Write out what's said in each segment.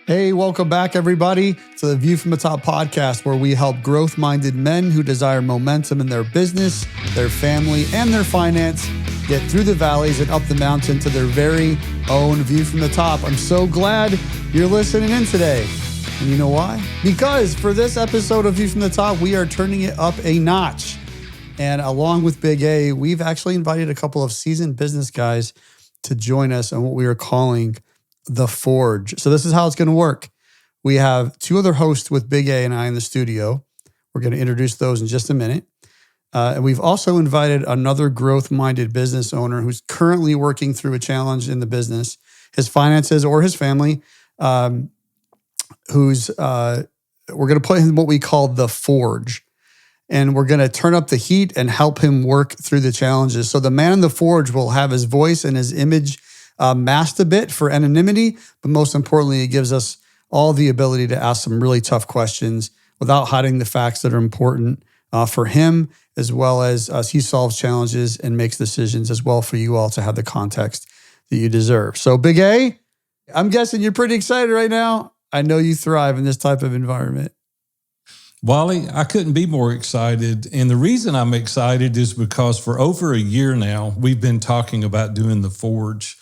Hey, welcome back, everybody, to the View from the Top podcast, where we help growth-minded men who desire momentum in their business, their family, and their finance get through the valleys and up the mountain to their very own view from the top. I'm so glad you're listening in today. And you know why? Because for this episode of View from the Top, we are turning it up a notch. And along with Big A, we've actually invited a couple of seasoned business guys to join us on what we are calling The Forge. So this is how it's going to work. We have two other hosts with Big A and I in the studio. We're going to introduce those in just a minute. And we've also invited another growth-minded business owner who's currently working through a challenge in the business, his finances or his family, we're going to put him in what we call The Forge. And we're going to turn up the heat and help him work through the challenges. So the man in the forge will have his voice and his image masked a bit for anonymity, but most importantly, it gives us all the ability to ask some really tough questions without hiding the facts that are important for him, as well as he solves challenges and makes decisions as well for you all to have the context that you deserve. So Big A, I'm guessing you're pretty excited right now. I know you thrive in this type of environment. Wally, I couldn't be more excited. And the reason I'm excited is because for over a year now, we've been talking about doing The Forge.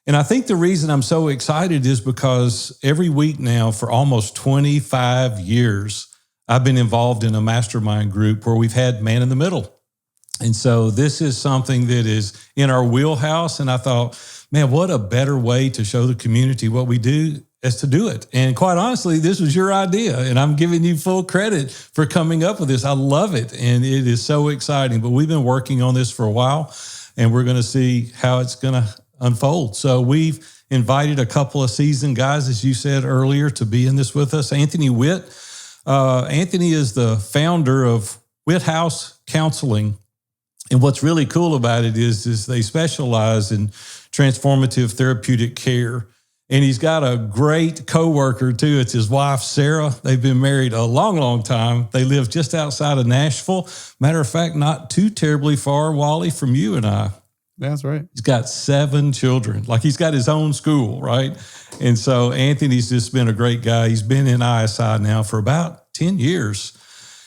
And I think the reason I'm so excited is because every week now for almost 25 years, I've been involved in a mastermind group where we've had Man in the Middle. And so this is something that is in our wheelhouse. And I thought, man, what a better way to show the community what we do is to do it. And quite honestly, this was your idea, and I'm giving you full credit for coming up with this. I love it, and it is so exciting. But we've been working on this for a while, and we're going to see how it's going to unfold. So we've invited a couple of seasoned guys, as you said earlier, to be in this with us. Anthony Witt. Anthony is the founder of Witt House Counseling. And what's really cool about it is they specialize in transformative therapeutic care. And he's got a great coworker too. It's his wife, Sarah. They've been married a long, long time. They live just outside of Nashville. Matter of fact, not too terribly far, Wally, from you and I. That's right. He's got 7 children. Like he's got his own school, right? And so Anthony's just been a great guy. He's been in ISI now for about 10 years.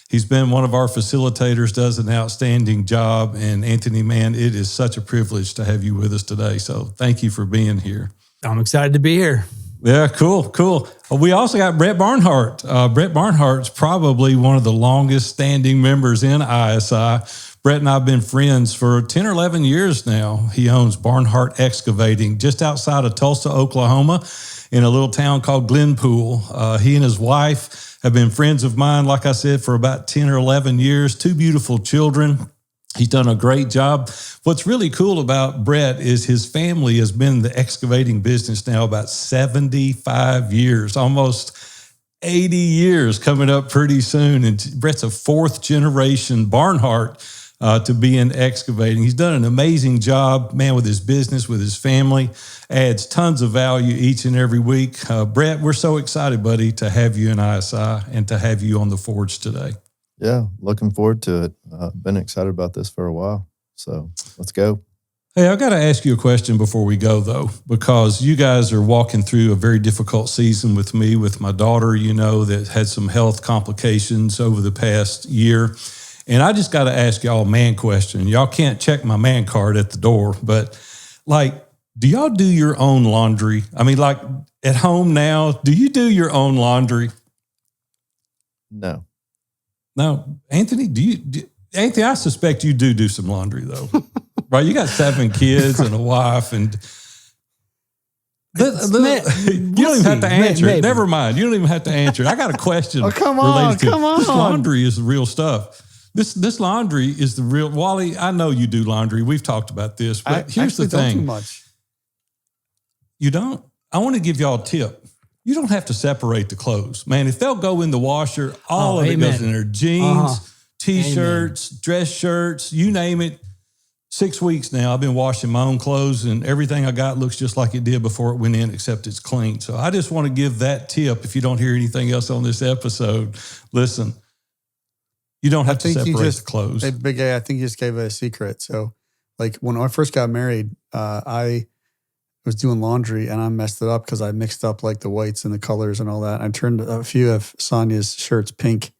He's been one of our facilitators, does an outstanding job. And Anthony, man, it is such a privilege to have you with us today. So thank you for being here. I'm excited to be here. Yeah, cool. We also got Brett Barnhart. Brett Barnhart's probably one of the longest standing members in ISI. Brett and I have been friends for 10 or 11 years now. He owns Barnhart Excavating just outside of Tulsa, Oklahoma, in a little town called Glenpool. He and his wife have been friends of mine, like I said, for about 10 or 11 years, 2 beautiful children. He's done a great job. What's really cool about Brett is his family has been in the excavating business now about 75 years, almost 80 years coming up pretty soon. And Brett's a 4th generation Barnhart to be in excavating. He's done an amazing job, man, with his business, with his family, adds tons of value each and every week. Brett, we're so excited, buddy, to have you in ISI and to have you on The Forge today. Yeah, looking forward to it. Been excited about this for a while. So let's go. Hey, I got to ask you a question before we go, though, because you guys are walking through a very difficult season with me, with my daughter, that had some health complications over the past year. And I just got to ask y'all a man question. Y'all can't check my man card at the door, but do y'all do your own laundry? I mean, at home now, do you do your own laundry? No. No, Anthony, Anthony, I suspect you do some laundry though, right? You got 7 kids and a wife, and you don't even have to answer it. Never mind, you don't even have to answer it. I got a question. Come on. This laundry is the real stuff. This laundry is the real. Wally, I know you do laundry. We've talked about this, but here's the thing: don't too much. You don't. I want to give y'all a tip. You don't have to separate the clothes, man. If they'll go in the washer, all of it goes in their jeans, T-shirts, dress shirts, you name it. 6 weeks now, I've been washing my own clothes, and everything I got looks just like it did before it went in, except it's clean. So I just want to give that tip. If you don't hear anything else on this episode, listen, you don't have to separate the clothes. Hey, Big A, I think you just gave a secret. So when I first got married, I was doing laundry and I messed it up because I mixed up like the whites and the colors and all that. I turned a few of Sonia's shirts pink.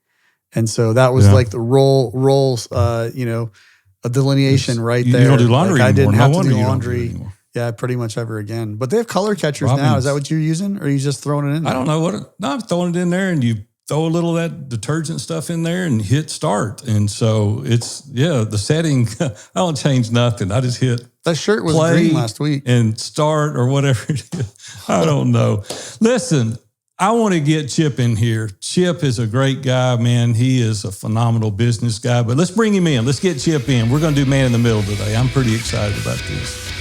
And so that was like the rolls, a delineation right there. You don't do laundry like, anymore. I didn't have to do You laundry. don't do Yeah, pretty much ever again. But they have color catchers now. Is that what you're using? Or are you just throwing it in there? I don't know no, I'm throwing it in there and you throw a little of that detergent stuff in there and hit start. And so it's, the setting, I don't change nothing. I just hit that shirt was play green last week. And start or whatever it is. I don't know. Listen, I want to get Chip in here. Chip is a great guy, man. He is a phenomenal business guy. But let's bring him in. Let's get Chip in. We're going to do Man in the Middle today. I'm pretty excited about this.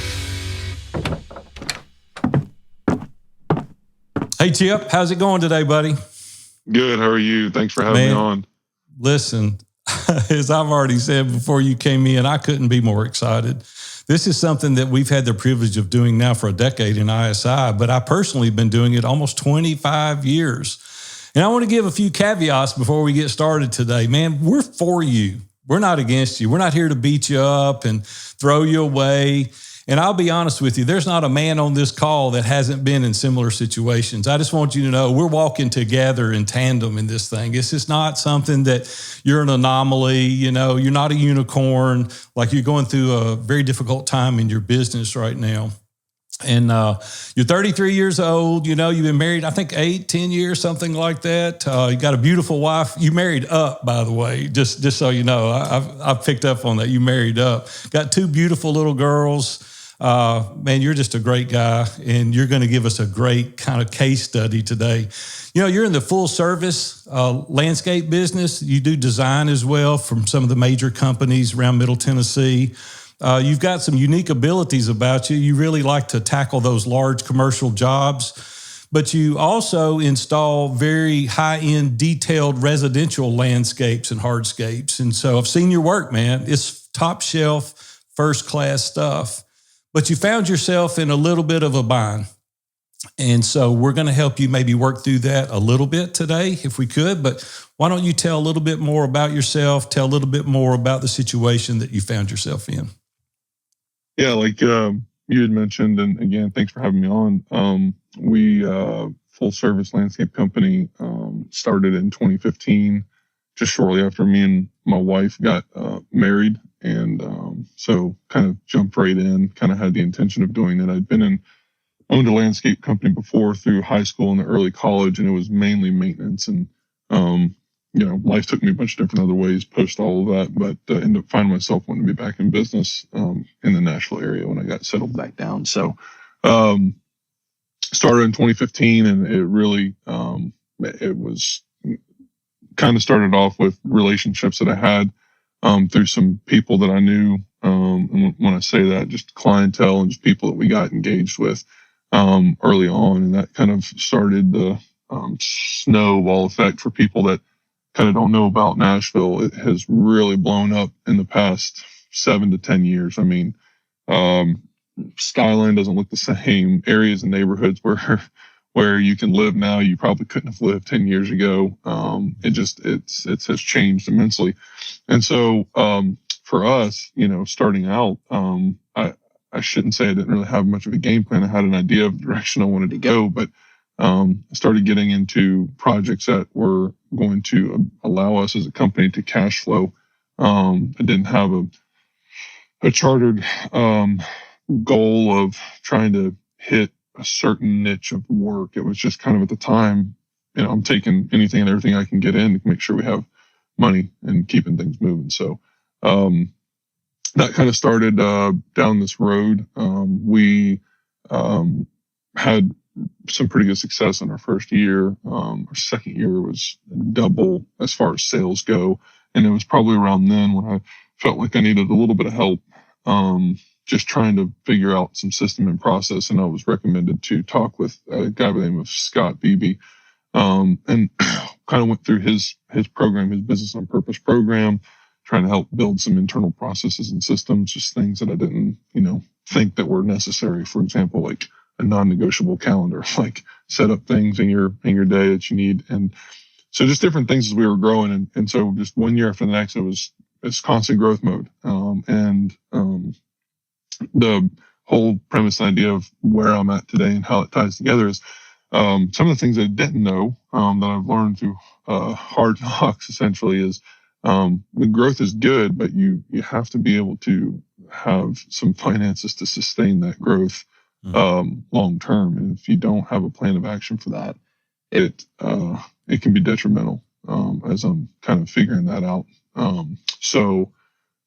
Hey, Chip. How's it going today, buddy? Good. How are you? Thanks for having me on. Listen, as I've already said before you came in, I couldn't be more excited. This is something that we've had the privilege of doing now for a decade in ISI, but I personally have been doing it almost 25 years. And I want to give a few caveats before we get started today. Man, we're for you. We're not against you. We're not here to beat you up and throw you away. And I'll be honest with you, there's not a man on this call that hasn't been in similar situations. I just want you to know we're walking together in tandem in this thing. It's just not something that you're an anomaly, you're not a unicorn, like you're going through a very difficult time in your business right now. And you're 33 years old, you've been married, I think 8-10 years, something like that. You got a beautiful wife. You married up, by the way, just so you know. I've picked up on that. You married up. Got 2 beautiful little girls. Man, you're just a great guy, and you're going to give us a great kind of case study today. You're in the full service landscape business. You do design as well from some of the major companies around Middle Tennessee. You've got some unique abilities about you. You really like to tackle those large commercial jobs, but you also install very high-end detailed residential landscapes and hardscapes. And so I've seen your work, man. It's top shelf, first-class stuff. But you found yourself in a little bit of a bind. And so we're going to help you maybe work through that a little bit today, if we could. But why don't you tell a little bit more about yourself, tell a little bit more about the situation that you found yourself in? Yeah, like you had mentioned, and again, thanks for having me on. We, full service landscape company, started in 2015, just shortly after me and my wife got married. And so kind of jumped right in, kind of had the intention of doing it. I'd owned a landscape company before through high school and the early college, and it was mainly maintenance. And, life took me a bunch of different other ways post all of that, but ended up finding myself wanting to be back in business in the Nashville area when I got settled back down. So started in 2015, and it really, it was kind of started off with relationships that I had through some people that I knew. And when I say that, just clientele and just people that we got engaged with early on. And that kind of started the snowball effect for people that kind of don't know about Nashville. It has really blown up in the past 7 to 10 years. I mean, skyline doesn't look the same. Areas and neighborhoods where you can live now, you probably couldn't have lived 10 years ago. It has changed immensely. And so, for us, starting out, I shouldn't say I didn't really have much of a game plan. I had an idea of the direction I wanted to go, but, I started getting into projects that were going to allow us as a company to cash flow. I didn't have a chartered, goal of trying to hit a certain niche of work. It was just kind of at the time, I'm taking anything and everything I can get in to make sure we have money and keeping things moving. So, that kind of started, down this road. We, had some pretty good success in our first year. Our second year was double as far as sales go. And it was probably around then when I felt like I needed a little bit of help, just trying to figure out some system and process. And I was recommended to talk with a guy by the name of Scott Beebe, and kind of went through his program, his Business on Purpose program, trying to help build some internal processes and systems, just things that I didn't, think that were necessary. For example, like a non-negotiable calendar, like set up things in your day that you need. And so just different things as we were growing. And so just one year after the next, it's constant growth mode. The whole premise and idea of where I'm at today and how it ties together is some of the things I didn't know that I've learned through hard knocks essentially is the growth is good, but you have to be able to have some finances to sustain that growth long term. And if you don't have a plan of action for that, it can be detrimental as I'm kind of figuring that out. So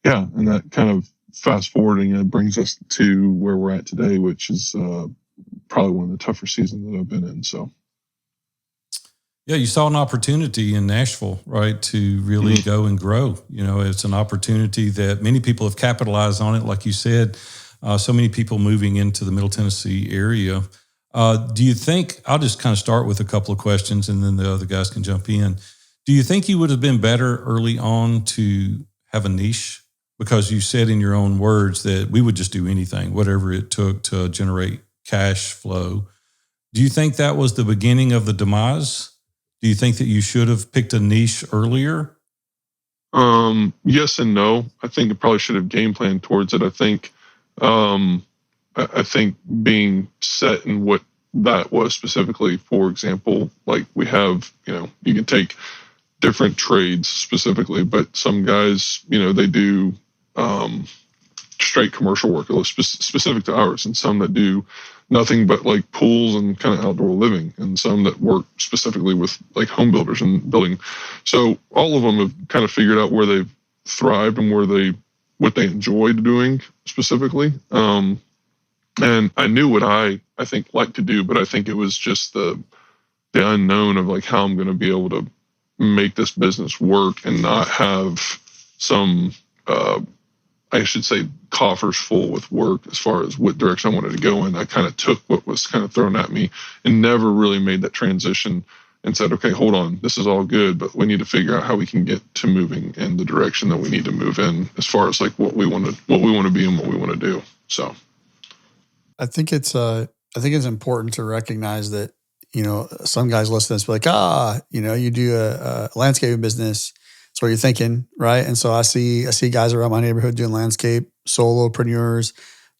yeah, and that kind of fast forwarding, it brings us to where we're at today, which is probably one of the tougher seasons that I've been in. So. Yeah, you saw an opportunity in Nashville, right, to really go and grow. You know, it's an opportunity that many people have capitalized on it. Like you said, so many people moving into the Middle Tennessee area. Do you think, I'll just kind of start with a couple of questions and then the other guys can jump in. Do you think you would have been better early on to have a niche? Because you said in your own words that we would just do anything, whatever it took to generate cash flow. Do you think that was the beginning of the demise? Do you think that you should have picked a niche earlier? Yes and no. I think I probably should have game planned towards it. I think being set in what that was specifically, for example, like we have, you can take different trades specifically, but some guys, they do straight commercial work specific to ours, and some that do nothing but like pools and kind of outdoor living, and some that work specifically with like home builders and building. So all of them have kind of figured out where they've thrived and what they enjoyed doing specifically. And I knew what I think like to do, but I think it was just the unknown of like how I'm going to be able to make this business work and not have some, I should say, coffers full with work as far as what direction I wanted to go in. I kind of took what was kind of thrown at me and never really made that transition and said, okay, hold on, this is all good, but we need to figure out how we can get to moving in the direction that we need to move in as far as like what we want to be and what we want to do. So I think it's important to recognize that, some guys listen to this, be like, you do a landscaping business. That's what you're thinking, right? And so I see guys around my neighborhood doing landscape, solopreneurs,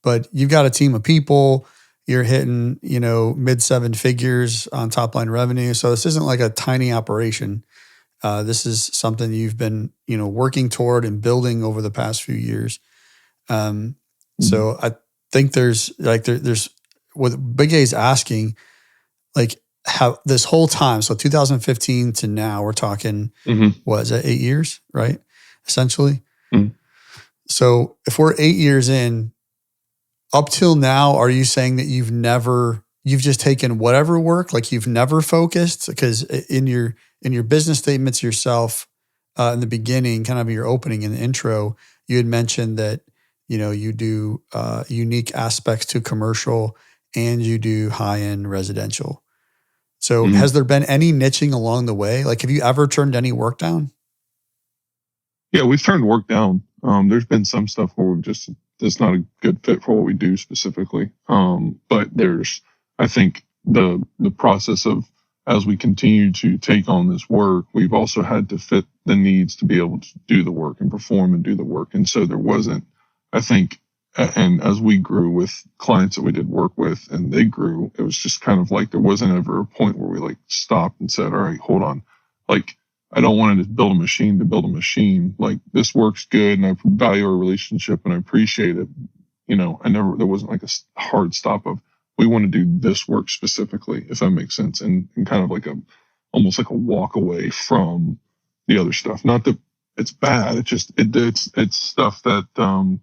but you've got a team of people. You're hitting, mid 7 figures on top line revenue. So this isn't like a tiny operation. This is something you've been, working toward and building over the past few years. So I think there's what Big A is asking, like, how this whole time, so 2015 to now, we're talking, what is that, 8 years, right? Essentially. So if we're 8 years in, up till now, are you saying that you've just taken whatever work, like you've never focused? Because in your business statements yourself, in the beginning, kind of your opening and the intro, you had mentioned that, you do unique aspects to commercial and you do high-end residential. So has there been any niching along the way? Like, have you ever turned any work down? Yeah, we've turned work down. There's been some stuff where it's not a good fit for what we do specifically. But I think the process of, as we continue to take on this work, we've also had to fit the needs to be able to do the work and perform and do the work. And so there wasn't, I think, and as we grew with clients that we did work with and they grew, it was just kind of like there wasn't ever a point where we like stopped and said, all right, hold on. Like, I don't want to just build a machine to build a machine. Like, this works good and I value our relationship and I appreciate it. There wasn't like a hard stop of, we want to do this work specifically, if that makes sense. And kind of like almost like a walk away from the other stuff. Not that it's bad. It's stuff that,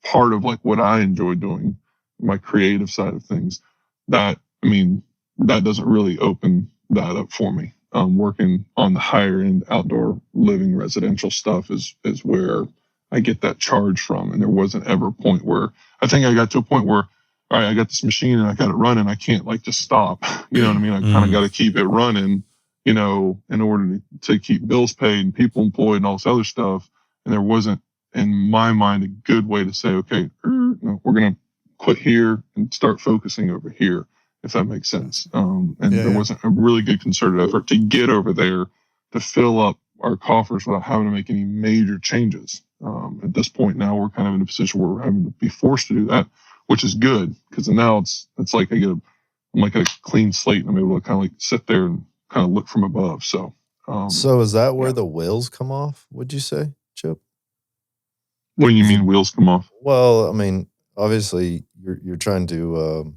part of like what I enjoy doing, my creative side of things, that doesn't really open that up for me. Working on the higher end outdoor living residential stuff is where I get that charge from. And there wasn't ever a point where I think I got to a point where, all right, I got this machine and I got it running. I can't like just stop. You know what I mean? I kind of got to keep it running, in order to keep bills paid and people employed and all this other stuff. And there wasn't, in my mind, a good way to say, okay, no, we're going to quit here and start focusing over here, if that makes sense. There wasn't a really good concerted effort to get over there to fill up our coffers without having to make any major changes. At this point now, we're kind of in a position where we're having to be forced to do that, which is good because now it's like I'm like a clean slate and I'm able to kind of like sit there and kind of look from above. So, so is that where the wheels come off? Would you say, Chip? what do you mean wheels come off? Well, I mean, obviously you're trying to,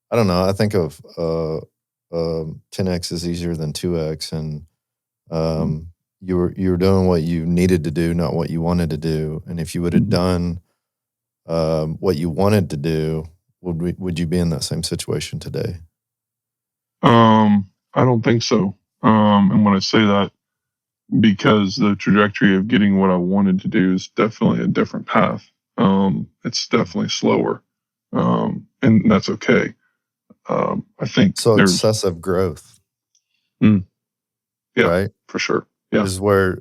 I don't know. I think of 10X is easier than 2X, and you were doing what you needed to do, not what you wanted to do. And if you would have done what you wanted to do, would you be in that same situation today? I don't think so. And when I say that, because the trajectory of getting what I wanted to do is definitely a different path. It's definitely slower, and that's okay. I think So there's excessive growth. Yeah. Right? for sure. Yeah. Is where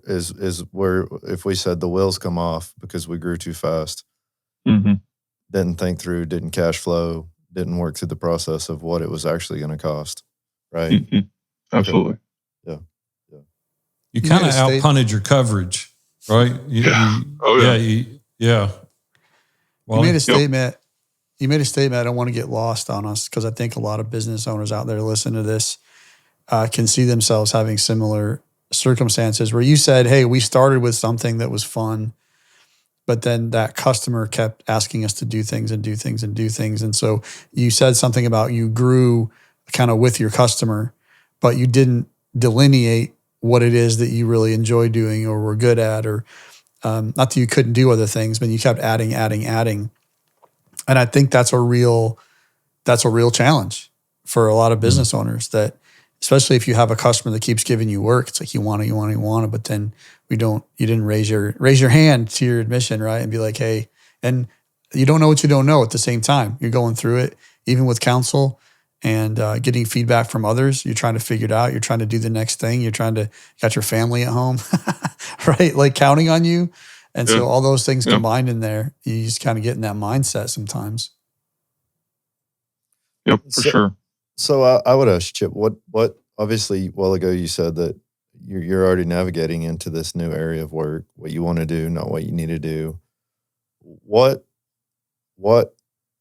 if we said the wheels come off because we grew too fast, Mm-hmm. didn't think through, didn't cash flow, didn't work through the process of what it was actually going to cost. Right? Mm-hmm. Absolutely. You You kind made of a state- outpunted your coverage, right? Yeah. Oh, yeah. Yeah. Well, You made a statement. You made a statement. I don't want to get lost on us because I think a lot of business owners out there listening to this can see themselves having similar circumstances where you said, hey, we started with something that was fun, but then that customer kept asking us to do things and do things and do things. And so you said something about you grew kind of with your customer, but you didn't delineate what it is that you really enjoy doing or were good at, or not that you couldn't do other things, but you kept adding. And I think that's a real challenge for a lot of business owners, that especially if you have a customer that keeps giving you work, it's like you want it, but then you didn't raise your hand to your admission, right? And be like, hey, and you don't know what you don't know at the same time. You're going through it, even with counsel and getting feedback from others. You're trying to figure it out. You're trying to do the next thing. You got your family at home, right? Like counting on you. And so all those things combined in there, you just kind of get in that mindset sometimes. Yep, for sure. So I would ask Chip, what obviously a while ago you said that you're already navigating into this new area of work, what you want to do, not what you need to do. What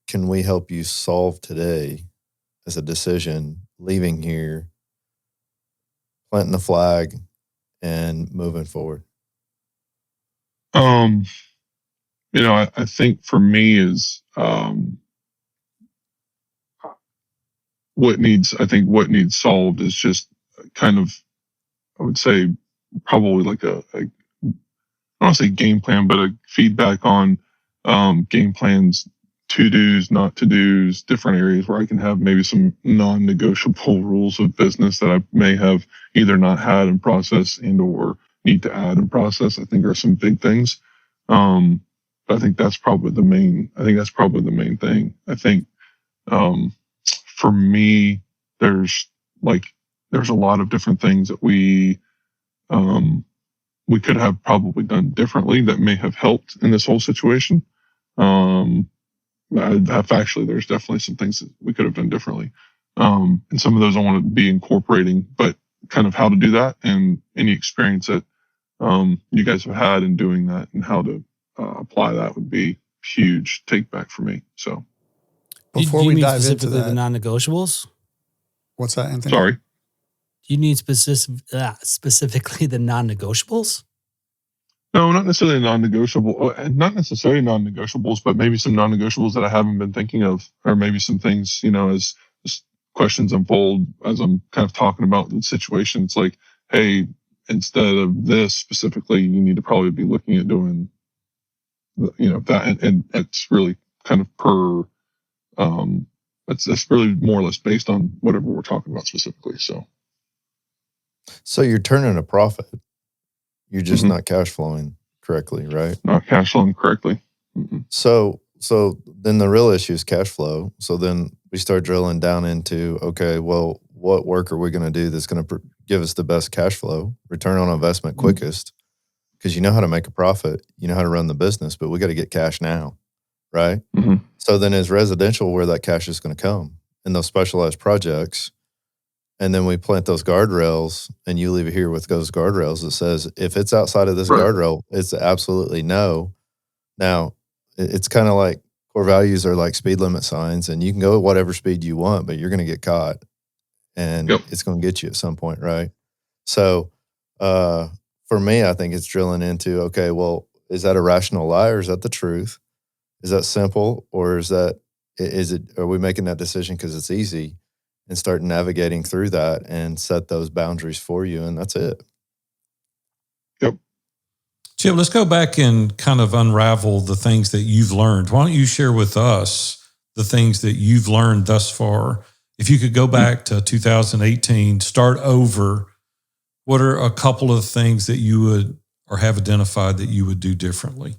can we help you solve today as a decision, leaving here, planting the flag, and moving forward? I think for me is what needs solved is just kind of, I would say, probably like I don't want to say game plan, but a feedback on game plans, to-dos, not to-dos, different areas where I can have maybe some non-negotiable rules of business that I may have either not had in process and or need to add in process. I think are some big things. But I think that's probably the main thing. I think for me, there's a lot of different things that we could have probably done differently that may have helped in this whole situation. Factually, there's definitely some things that we could have done differently. And some of those I want to be incorporating, but kind of how to do that and any experience that you guys have had in doing that and how to apply that would be huge take back for me. So Before do you we mean dive into specifically that, the non-negotiables? what's that, Anthony? sorry. Do you need specifically the non-negotiables? No, not necessarily non-negotiable. Not necessarily non-negotiables, but maybe some non-negotiables that I haven't been thinking of, or maybe some things, as questions unfold, as I'm kind of talking about the situation. It's like, hey, instead of this specifically, you need to probably be looking at doing, that, and it's really kind of per. It's really more or less based on whatever we're talking about specifically. So you're turning a profit. You're just not cash flowing correctly, right? Not cash flowing correctly. Mm-mm. So then the real issue is cash flow. So then we start drilling down into, okay, well, what work are we going to do that's going to give us the best cash flow, return on investment quickest? Because you know how to make a profit, you know how to run the business, but we got to get cash now, right? Mm-hmm. So then is residential where that cash is going to come in those specialized projects. And then we plant those guardrails, and you leave it here with those guardrails that says, if it's outside of this guardrail, it's absolutely no. Now, it's kind of like core values are like speed limit signs, and you can go at whatever speed you want, but you're going to get caught, and it's going to get you at some point, right? So for me, I think it's drilling into, okay, well, is that a rational lie or is that the truth? Is that simple, or are we making that decision because it's easy, and start navigating through that and set those boundaries for you, and that's it. Yep. Chip, let's go back and kind of unravel the things that you've learned. Why don't you share with us the things that you've learned thus far? If you could go back to 2018, start over, what are a couple of things that you would or have identified that you would do differently?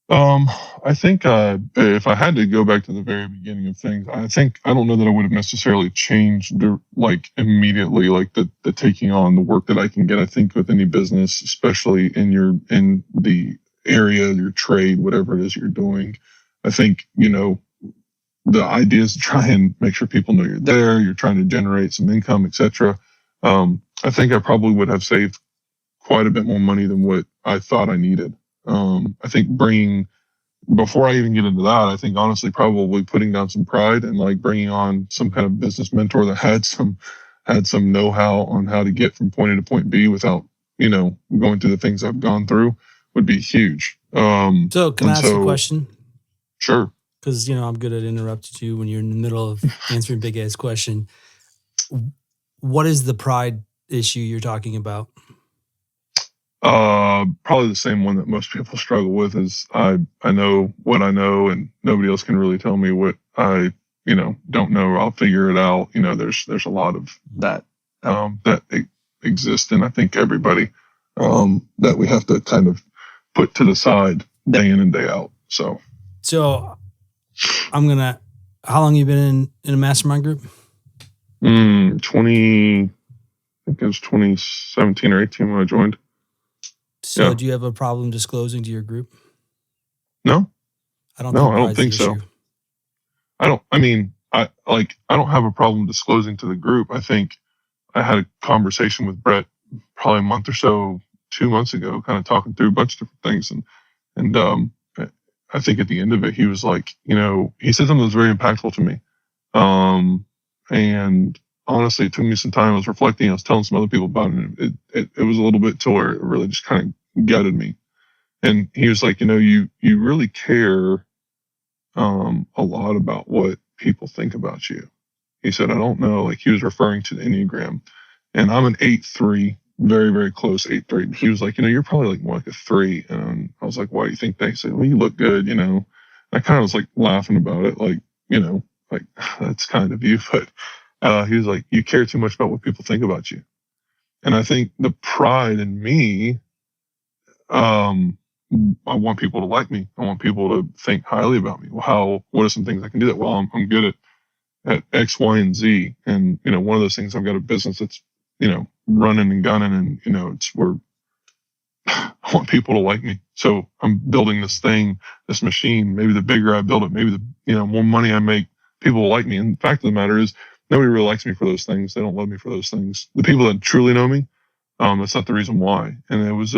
I think if I had to go back to the very beginning of things, I don't know that I would have necessarily changed like immediately, like the taking on the work that I can get. I think with any business, especially in the area, your trade, whatever it is you're doing, I think, the idea is to try and make sure people know you're there, you're trying to generate some income, etc. I think I probably would have saved quite a bit more money than what I thought I needed. I think before I even get into that, I think honestly, probably putting down some pride and like bringing on some kind of business mentor that had some know-how on how to get from point A to point B without, going through the things I've gone through would be huge. So can I ask you a question? Sure. Because, I'm good at interrupting you when you're in the middle of answering big ass question. What is the pride issue you're talking about? Probably the same one that most people struggle with is I know what I know and nobody else can really tell me what I, don't know. I'll figure it out. There's a lot of that exists in, I think, everybody, that we have to kind of put to the side day in and day out. So how long you been in a mastermind group? 2017 or 18 when I joined. So do you have a problem disclosing to your group? No. I don't think so. I don't have a problem disclosing to the group. I think I had a conversation with Brett probably a month or so, 2 months ago, kind of talking through a bunch of different things. And I think at the end of it, he was like, he said something that was very impactful to me. And honestly, it took me some time. I was reflecting. I was telling some other people about it. It was a little bit to where it really just kind of gutted me. And he was like, you really care a lot about what people think about you. He said, I don't know. Like, he was referring to the Enneagram. And I'm an 8-3, very, very close 8-3. He was like, you're probably like more like a 3. And I was like, why do you think that? He said, well, you look good, I kind of was like laughing about it. Like, like that's kind of you. But he was like, you care too much about what people think about you. And I think the pride in me, I want people to like me. I want people to think highly about me. Well, what are some things I can do that? Well, I'm good at X, Y, and Z. And, one of those things, I've got a business that's, running and gunning, and, it's where I want people to like me. So I'm building this thing, this machine. Maybe the bigger I build it, maybe the, more money I make, people will like me. And the fact of the matter is, nobody really likes me for those things. They don't love me for those things. The people that truly know me, that's not the reason why. And it was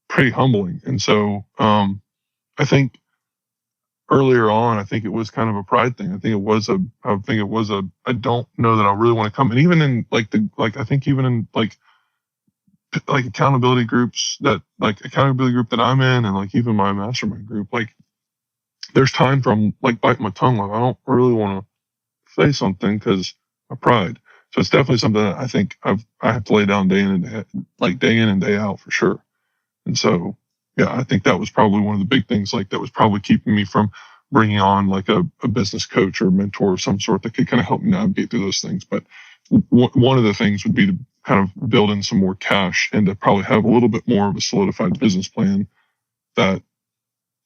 pretty humbling. And so, I think earlier on, I think it was kind of a pride thing. I don't know that I really want to come. And even in I think even in like accountability groups that that I'm in, and like even my mastermind group, like there's times where I'm like biting my tongue. Like, I don't really want to say something because of pride. So it's definitely something that I think I have to lay down day in and day out for sure. And so, yeah, I think that was probably one of the big things, like that was probably keeping me from bringing on like a business coach or mentor of some sort that could kind of help me navigate through those things. But one of the things would be to kind of build in some more cash and to probably have a little bit more of a solidified business plan that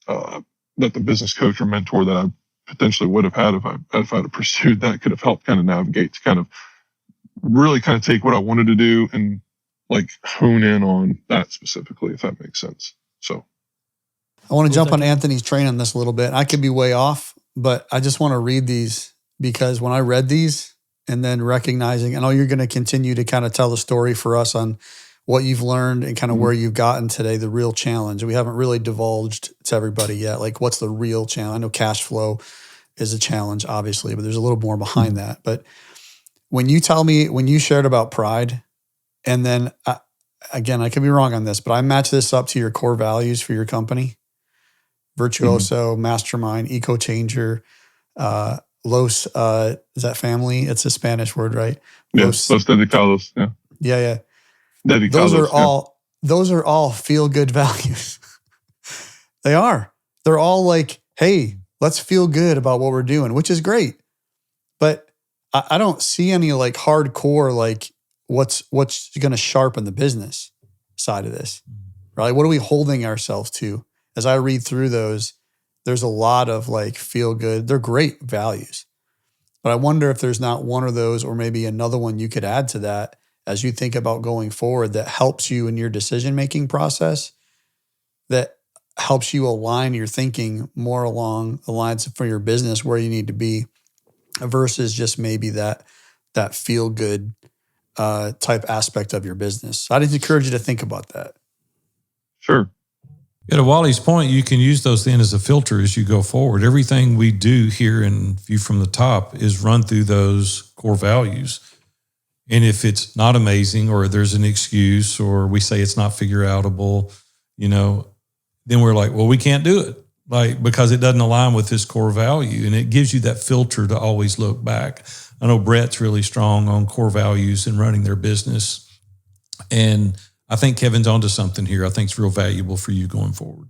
the business coach or mentor that I potentially would have had if I'd have pursued that could have helped kind of navigate to kind of really kind of take what I wanted to do and like hone in on that specifically, if that makes sense. So I want to jump on Anthony's train on this a little bit. I could be way off, but I just want to read these because when I read these and then recognizing, I know you're going to continue to kind of tell the story for us on what you've learned and kind of where you've gotten today, the real challenge. We haven't really divulged to everybody yet. Like, what's the real challenge? I know cash flow is a challenge, obviously, but there's a little more behind that. But when you shared about pride, and then again, I could be wrong on this, but I match this up to your core values for your company: Virtuoso, Mastermind, Eco Changer, Los. Is that family? It's a Spanish word, right? Los Dedicados. Yeah. Yeah. Dedicados, those are all feel good values. They are. They're all like, hey, let's feel good about what we're doing, which is great. But I don't see any like hardcore, like what's going to sharpen the business side of this, right? What are we holding ourselves to? As I read through those, there's a lot of like feel good. They're great values. But I wonder if there's not one of those or maybe another one you could add to that as you think about going forward that helps you in your decision-making process, that helps you align your thinking more along the lines for your business where you need to be versus just maybe that feel-good type aspect of your business. I'd encourage you to think about that. Sure. Yeah, to Wally's point, you can use those then as a filter as you go forward. Everything we do here in View from the Top is run through those core values. And if it's not amazing or there's an excuse or we say it's not figure outable, then we're like, well, we can't do it, like, because it doesn't align with this core value. And it gives you that filter to always look back. I know Brett's really strong on core values and running their business. And I think Kevin's onto something here. I think it's real valuable for you going forward.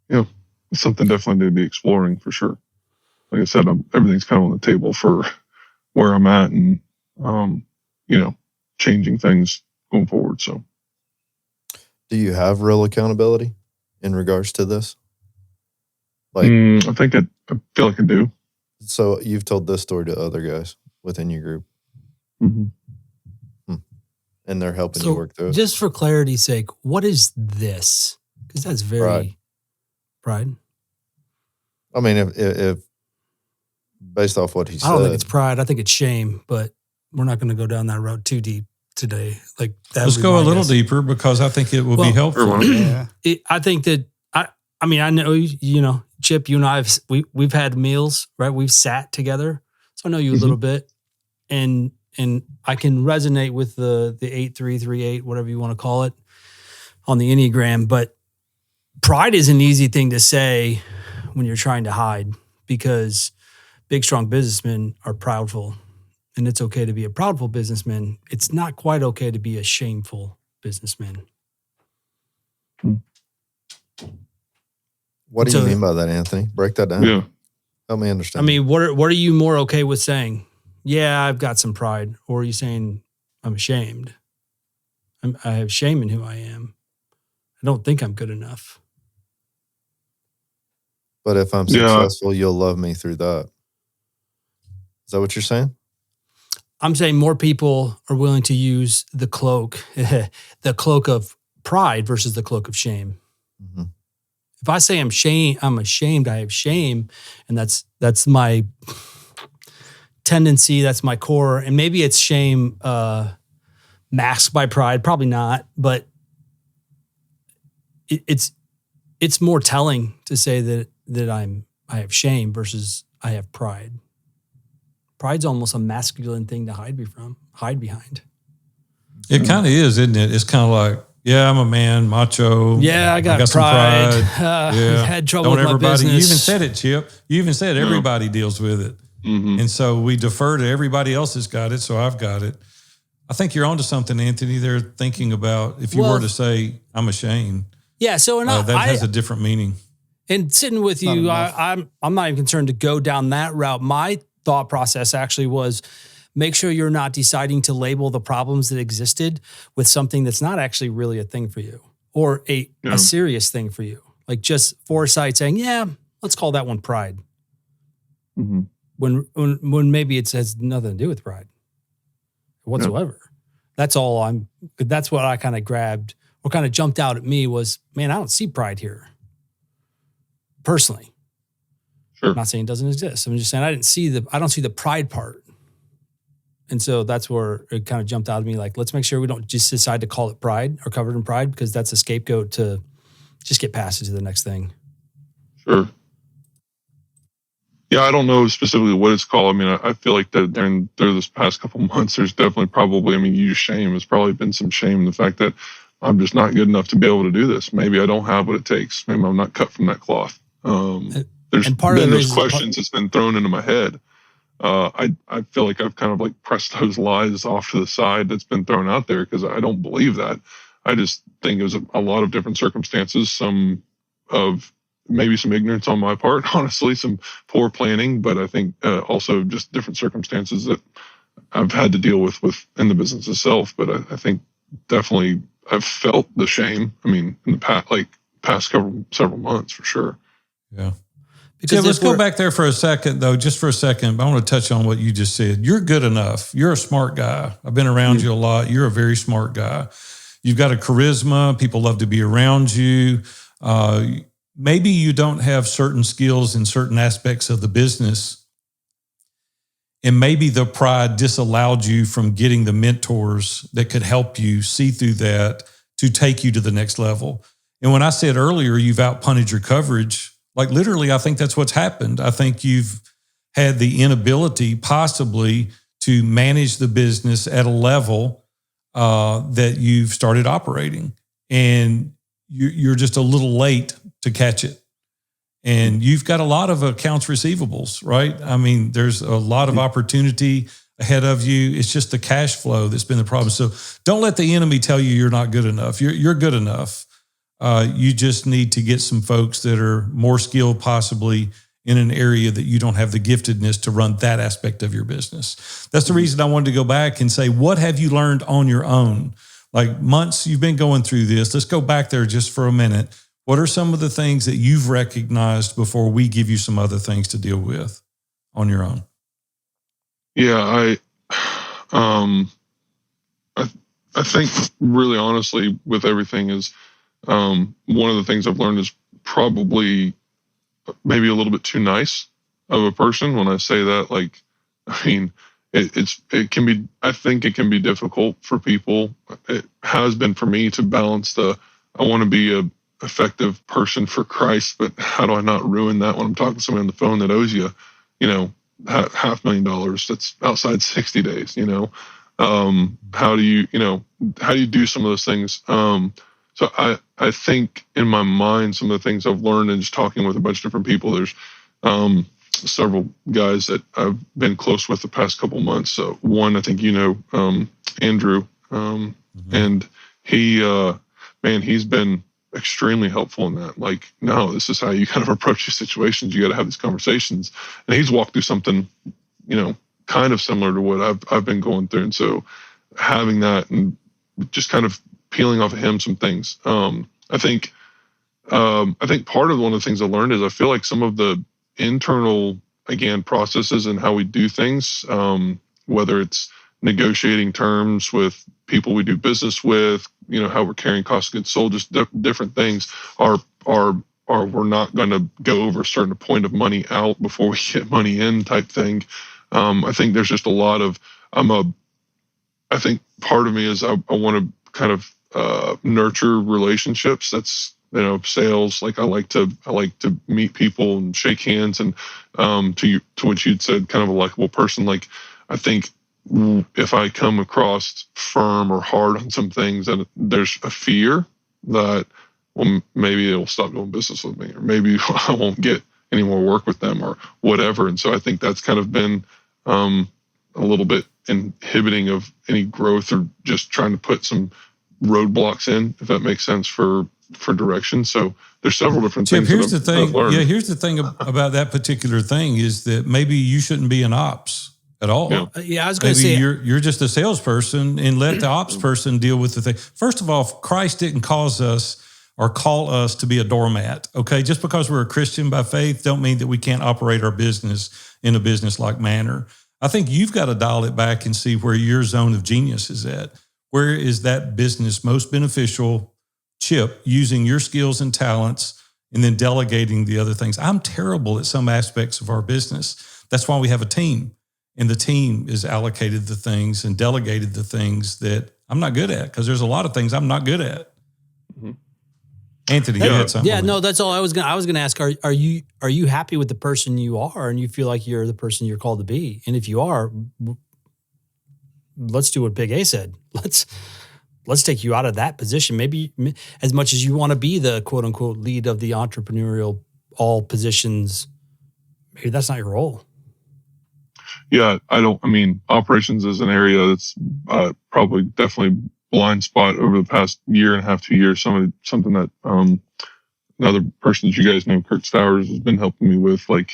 Yeah, it's something definitely to be exploring for sure. Like I said, everything's kind of on the table for where I'm at and, changing things going forward. So, do you have real accountability in regards to this? Like, I think I feel like I do. So you've told this story to other guys within your group, and they're helping you work through it. Just for clarity's sake, what is this? Because that's very pride. I mean, if based off what he said, I don't think it's pride. I think it's shame, but we're not going to go down that road too deep today. Like that. Let's go a little deeper because I think it will be helpful. I think that I know, Chip, you and I we've had meals, right? We've sat together, so I know you a little bit, and I can resonate with the 8338, whatever you want to call it, on the Enneagram. But pride is an easy thing to say when you're trying to hide, because big, strong businessmen are proudful. And it's okay to be a proudful businessman. It's not quite okay to be a shameful businessman. What do you mean by that, Anthony? Break that down. Yeah. Help me understand. I mean, what are you more okay with saying? Yeah, I've got some pride. Or are you saying I'm ashamed? I have shame in who I am. I don't think I'm good enough. But if I'm successful, you'll love me through that. Is that what you're saying? I'm saying more people are willing to use the cloak of pride versus the cloak of shame. Mm-hmm. If I say I'm ashamed, I have shame, and that's my tendency, that's my core, and maybe it's shame masked by pride, probably not, but it's more telling to say that I have shame versus I have pride. Pride's almost a masculine thing to hide behind. It kind of is, isn't it? It's kind of like, yeah, I'm a man, macho. Yeah, I got pride. some pride. Yeah. Had trouble with my business. You even said it, Chip. You even said everybody deals with it. Mm-hmm. And so we defer to everybody else has got it, so I've got it. I think you're onto something, Anthony. They're thinking about if you were to say, I'm ashamed. Yeah, so that has a different meaning. And sitting with you, I'm not even concerned to go down that route. My thought process actually was make sure you're not deciding to label the problems that existed with something that's not actually really a thing for you or a serious thing for you. Like just foresight saying, yeah, let's call that one pride. Mm-hmm. When maybe it has nothing to do with pride whatsoever. That's what I kind of grabbed or kind of jumped out at me was, man, I don't see pride here. Personally. Sure. I'm not saying it doesn't exist. I'm just saying I don't see the pride part. And so that's where it kind of jumped out at me. Like, let's make sure we don't just decide to call it pride or covered in pride, because that's a scapegoat to just get past it to the next thing. Sure. Yeah, I don't know specifically what it's called. I mean, I feel like that through this past couple months, there's definitely probably, I mean, you use shame. There's probably been some shame in the fact that I'm just not good enough to be able to do this. Maybe I don't have what it takes. Maybe I'm not cut from that cloth. There's been those questions that's been thrown into my head. I feel like I've kind of like pressed those lies off to the side that's been thrown out there, because I don't believe that. I just think it was a lot of different circumstances, some of maybe some ignorance on my part, honestly, some poor planning, but I think also just different circumstances that I've had to deal with in the business itself. But I think definitely I've felt the shame. I mean, in the past several months for sure. Yeah. Because let's go back there for a second, though, just for a second. I want to touch on what you just said. You're good enough. You're a smart guy. I've been around you a lot. You're a very smart guy. You've got a charisma. People love to be around you. Maybe you don't have certain skills in certain aspects of the business, and maybe the pride disallowed you from getting the mentors that could help you see through that to take you to the next level. And when I said earlier, you've outpunted your coverage, like literally, I think that's what's happened. I think you've had the inability possibly to manage the business at a level that you've started operating, and you're just a little late to catch it. And you've got a lot of accounts receivables, right? I mean, there's a lot of opportunity ahead of you. It's just the cash flow that's been the problem. So don't let the enemy tell you you're not good enough. You're good enough. You just need to get some folks that are more skilled, possibly in an area that you don't have the giftedness to run that aspect of your business. That's the reason I wanted to go back and say, what have you learned on your own? Like months you've been going through this. Let's go back there just for a minute. What are some of the things that you've recognized before we give you some other things to deal with on your own? Yeah, I think really honestly with everything is one of the things I've learned is probably maybe a little bit too nice of a person. When I say that, like, I mean, it can be, I think it can be difficult for people. It has been for me to balance I want to be a effective person for Christ, but how do I not ruin that when I'm talking to somebody on the phone that owes you, $500,000 that's outside 60 days, how do you do some of those things? So I think in my mind, some of the things I've learned in just talking with a bunch of different people, there's several guys that I've been close with the past couple months. So one, I think Andrew, and he's been extremely helpful in that. Like, no, this is how you kind of approach these situations. You got to have these conversations, and he's walked through something, kind of similar to what I've been going through. And so having that and just kind of peeling off of him some things. I think part of one of the things I learned is I feel like some of the internal, again, processes and how we do things, whether it's negotiating terms with people we do business with, how we're carrying cost of goods sold, just different things are we're not going to go over a certain point of money out before we get money in type thing. I think there's just a lot of, I think part of me is I want to kind of nurture relationships. That's, sales. Like I like to meet people and shake hands, and to what you'd said, kind of a likable person. Like I think if I come across firm or hard on some things, and there's a fear that, well, maybe they'll stop doing business with me, or maybe I won't get any more work with them or whatever. And so I think that's kind of been a little bit inhibiting of any growth, or just trying to put some roadblocks in, if that makes sense, for direction. So there's several different things. Here's the thing. Yeah, here's the thing about that particular thing is that maybe you shouldn't be an ops at all. Yeah, I was going to say you're just a salesperson, and let the ops person deal with the thing. First of all, Christ didn't cause us or call us to be a doormat. Okay, just because we're a Christian by faith, don't mean that we can't operate our business in a business-like manner. I think you've got to dial it back and see where your zone of genius is at. Where is that business most beneficial, Chip, using your skills and talents and then delegating the other things? I'm terrible at some aspects of our business. That's why we have a team. and the team is allocated the things and delegated the things that I'm not good at, because there's a lot of things I'm not good at. Mm-hmm. Anthony, you had something. Yeah, no, that's all I was gonna ask. Are you happy with the person you are, and you feel like you're the person you're called to be? And if you are, let's do what Big A said. Let's take you out of that position. Maybe as much as you want to be the quote unquote lead of the entrepreneurial all positions, maybe that's not your role. Yeah, operations is an area that's probably definitely blind spot over the past year and a half, 2 years. Something that another person that you guys know, Kurt Stowers, has been helping me with. Like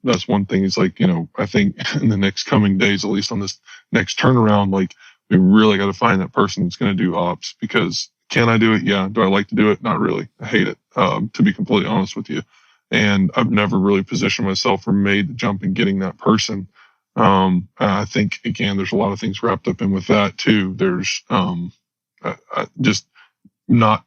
that's one thing. He's like, I think in the next coming days, at least on this next turnaround, like we really got to find that person that's going to do ops, because can I do it? Yeah. Do I like to do it? Not really. I hate it, to be completely honest with you. And I've never really positioned myself or made the jump in getting that person. I think, again, there's a lot of things wrapped up in with that too. There's just not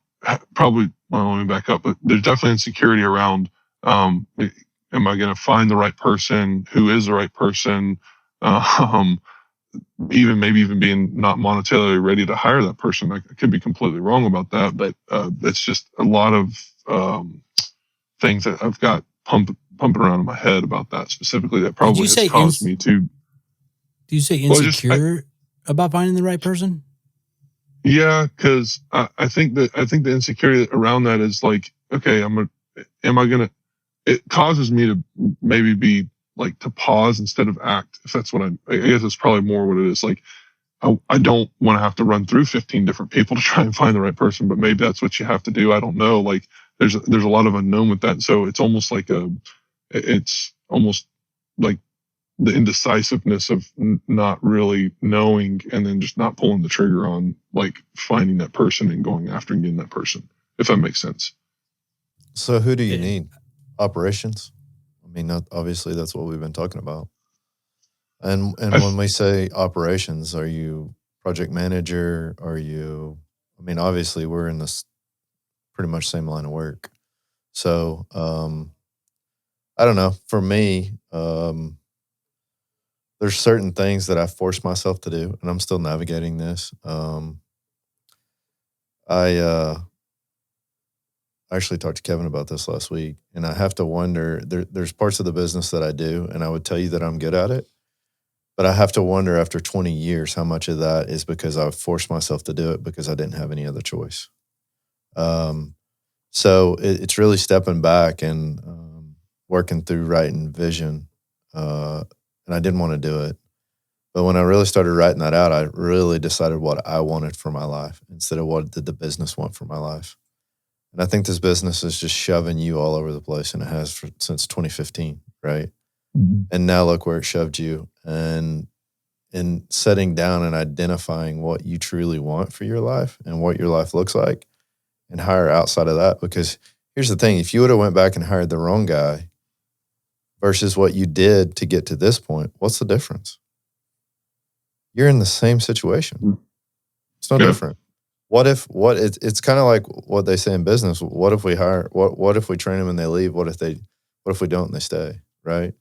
probably, well, let me back up, but there's definitely insecurity around, am I going to find the right person? Who is the right person? Even being not monetarily ready to hire that person. I could be completely wrong about that, but it's just a lot of things that I've got pumping around in my head about that specifically, that probably has caused me to. Do you say insecure about finding the right person? Yeah, because I think the insecurity around that is like, okay, it causes me to maybe be like to pause instead of act. If that's what I guess it's probably more what it is. Like, I don't want to have to run through 15 different people to try and find the right person, but maybe that's what you have to do. I don't know. Like, there's a lot of unknown with that. So it's almost like it's almost like the indecisiveness of not really knowing, and then just not pulling the trigger on like finding that person and going after and getting that person, if that makes sense. So who do you need? Operations? I mean, obviously that's what we've been talking about. And when we say operations, are you project manager? Obviously we're in this pretty much same line of work. So, I don't know. For me, there's certain things that I force myself to do, and I'm still navigating this. I actually talked to Kevin about this last week, and I have to wonder, there's parts of the business that I do, and I would tell you that I'm good at it, but I have to wonder after 20 years how much of that is because I forced myself to do it because I didn't have any other choice. So it's really stepping back and working through writing vision, and I didn't want to do it. But when I really started writing that out, I really decided what I wanted for my life instead of what did the business want for my life. And I think this business is just shoving you all over the place, and it has since 2015, right? Mm-hmm. And now look where it shoved you. And in setting down and identifying what you truly want for your life and what your life looks like, and hire outside of that. Because here's the thing, if you would have went back and hired the wrong guy versus what you did to get to this point, what's the difference? You're in the same situation. It's no different. It's kind of like what they say in business. What if we what if we train them and they leave? What if we don't and they stay, right?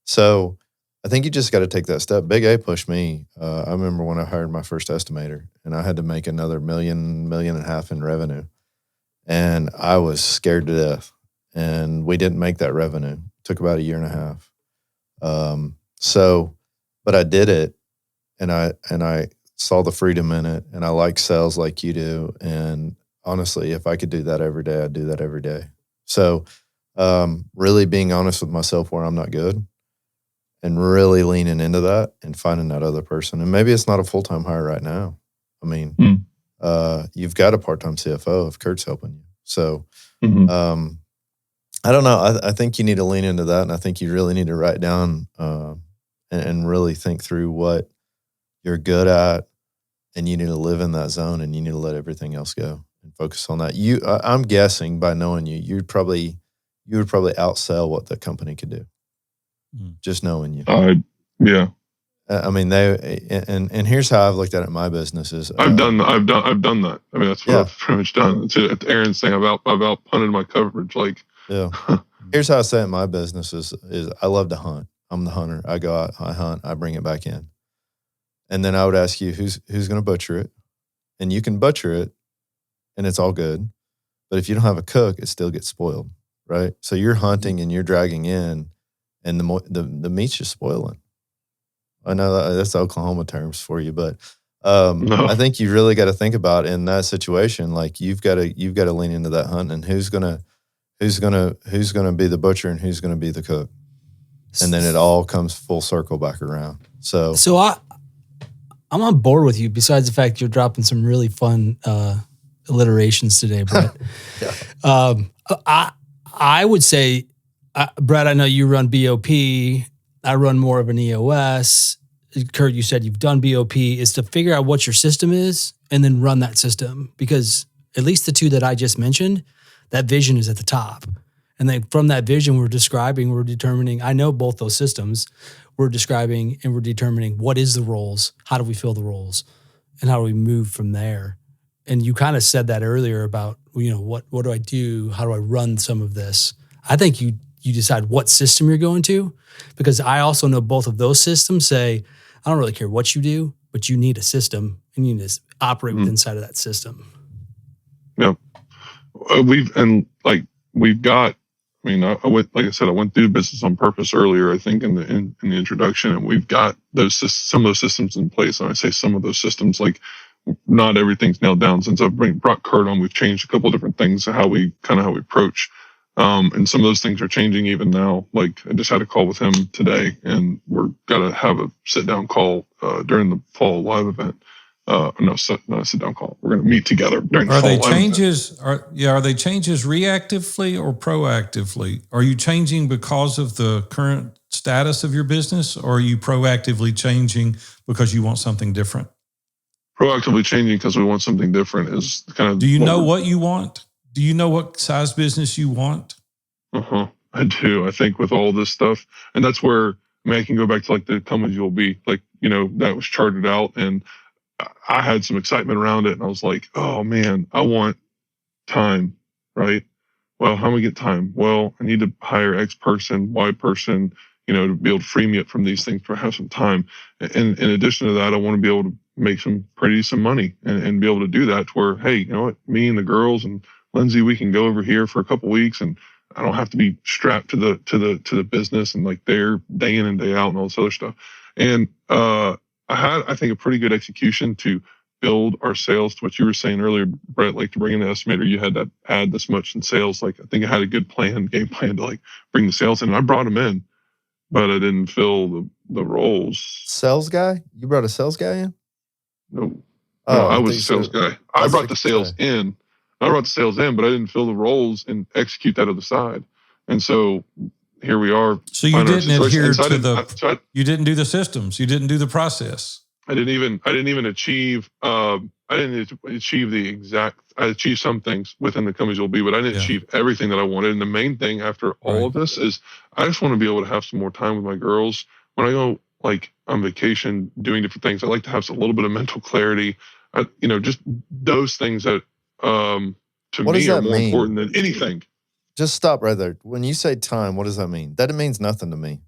So I think you just got to take that step. Big A pushed me. I remember when I hired my first estimator, and I had to make another $1.5 million in revenue. And I was scared to death. And we didn't make that revenue. It took about 1.5 years. But I did it, and I saw the freedom in it, and I like sales like you do. And honestly, if I could do that every day, I'd do that every day. So really being honest with myself where I'm not good, and really leaning into that and finding that other person. And maybe it's not a full-time hire right now. I mean, you've got a part-time CFO if Kurt's helping you. So I don't know. I think you need to lean into that, and I think you really need to write down and really think through what you're good at, and you need to live in that zone, and you need to let everything else go and focus on that. I'm guessing by knowing you would probably outsell what the company could do. Just knowing you. Yeah. I mean, and here's how I've looked at it in my business is I've done that. I mean, that's what I've pretty much done. It's Aaron's thing. I've outpunted my coverage. Like, yeah. Here's how I say it in my business is I love to hunt. I'm the hunter. I go out, I hunt, I bring it back in. And then I would ask you who's going to butcher it. And you can butcher it and it's all good. But if you don't have a cook, it still gets spoiled, right? So you're hunting and you're dragging in and the meat's just spoiling. I know that's Oklahoma terms for you, but No. I think you really got to think about in that situation, like you've got to lean into that hunt and who's gonna be the butcher and who's gonna be the cook, and then it all comes full circle back around. So I'm on board with you. Besides the fact you're dropping some really fun alliterations today, Brett. I would say, Brett, I know you run BOP. I run more of an EOS. Kurt, you said you've done BOP, is to figure out what your system is and then run that system. Because at least the two that I just mentioned, that vision is at the top. And then from that vision, we're determining, I know both those systems, we're describing and we're determining what is the roles, how do we fill the roles, and how do we move from there. And you kind of said that earlier about, what do I do? How do I run some of this? I think you decide what system you're going to, because I also know both of those systems say, I don't really care what you do, but you need a system and you need to operate within inside of that system. Yeah. We've got, I went through business on purpose earlier, I think in the introduction, and we've got some of those systems in place. And I say some of those systems, like not everything's nailed down. Since I've brought Kurt on, we've changed a couple of different things, how we approach. And some of those things are changing even now. Like I just had a call with him today, and we're gonna have a sit down call during the fall live event. Not a sit down call. We're gonna meet together during the fall live event. Are they changes reactively or proactively? Are you changing because of the current status of your business, or are you proactively changing because you want something different? Proactively changing because we want something different is kind of. Do you know what you want? Do you know what size business you want? I do. I think with all this stuff, and that's where I can go back to like the Come As You'll Be, that was charted out, and I had some excitement around it, and I was like, oh man, I want time, right? Well, how do we get time? Well, I need to hire X person, Y person, to be able to free me up from these things to have some time. And in addition to that, I want to be able to make some money and be able to do that to where, hey, you know what, me and the girls and Lindsay, we can go over here for a couple weeks and I don't have to be strapped to the business and like there day in and day out and all this other stuff. And I had, I think, a pretty good execution to build our sales to what you were saying earlier, Brett, like to bring in an estimator, you had to add this much in sales. Like I think I had a good game plan to like bring the sales in, and I brought them in, but I didn't fill the roles. Sales guy? You brought a sales guy in? No. I was a sales guy. I brought the sales in. I brought the sales in, but I didn't fill the roles and execute that other side. And so here we are. So you didn't adhere to you didn't do the systems. You didn't do the process. I didn't even achieve, I achieved some things within the Come As You'll Be, but I didn't achieve everything that I wanted. And the main thing after all of this is I just want to be able to have some more time with my girls. When I go like on vacation, doing different things, I like to have a little bit of mental clarity. Just those things that to me are more important than anything. Just stop right there. When you say time, what does that mean? That means nothing to me.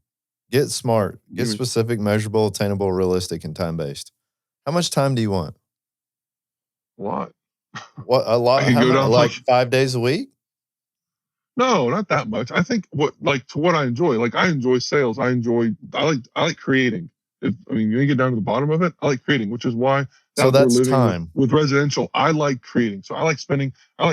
Get smart. Get specific, measurable, attainable, realistic, and time-based. How much time do you want? A lot. What, a lot? Like 5 days a week? No, not that much. I think what I enjoy. Like I enjoy sales. I like creating. You get down to the bottom of it, I like creating, which is why that's time. With residential, I like creating. So I like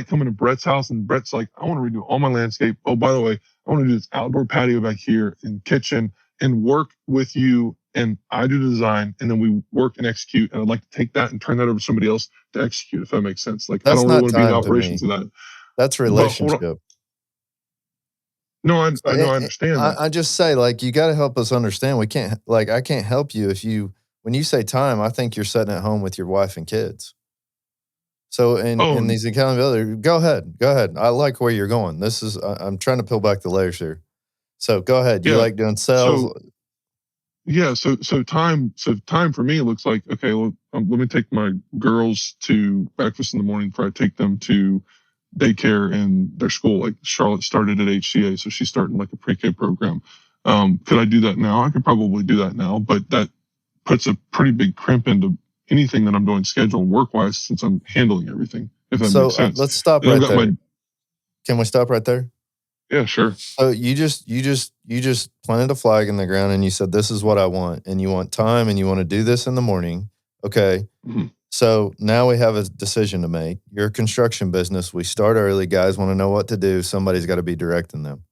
coming to Brett's house and Brett's like, I want to redo all my landscape. Oh, by the way, I want to do this outdoor patio back here and kitchen and work with you. And I do the design and then we work and execute. And I'd like to take that and turn that over to somebody else to execute, if that makes sense. Like I don't really want to be in the operations of that. That's relationship. No, I understand that. I just say, like, you got to help us understand. I can't help you when you say time, I think you're sitting at home with your wife and kids. So in these accountability, go ahead. I like where you're going. I'm trying to peel back the layers here. So go ahead. You like doing sales? So time for me looks like, okay, well, let me take my girls to breakfast in the morning before I take them to daycare and their school. Like Charlotte started at HCA, so she's starting like a pre-K program. Could I do that now? I could probably do that now, but that puts a pretty big crimp into anything that I'm doing schedule and work wise, since I'm handling everything, if that makes sense. Let's stop right there. Can we stop right there? Yeah, sure. So you just planted a flag in the ground and you said, this is what I want. And you want time and you want to do this in the morning. Okay. Mm-hmm. So now we have a decision to make. You're a construction business. We start early. Guys want to know what to do. Somebody's got to be directing them.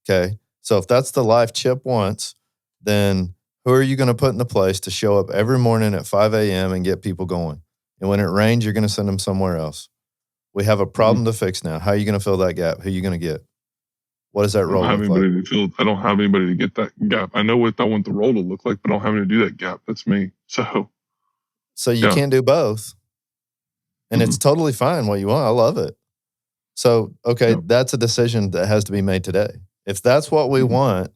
Okay. So if that's the life Chip wants, then who are you going to put in the place to show up every morning at 5 a.m. and get people going? And when it rains, you're going to send them somewhere else. We have a problem to fix now. How are you going to fill that gap? Who are you going to get? What does that role look like? I don't have anybody to get that gap. I know what I want the role to look like, but I don't have anybody to do that gap. That's me. So you can't do both. And it's totally fine what you want. I love it. So, okay, that's a decision that has to be made today. If that's what we want,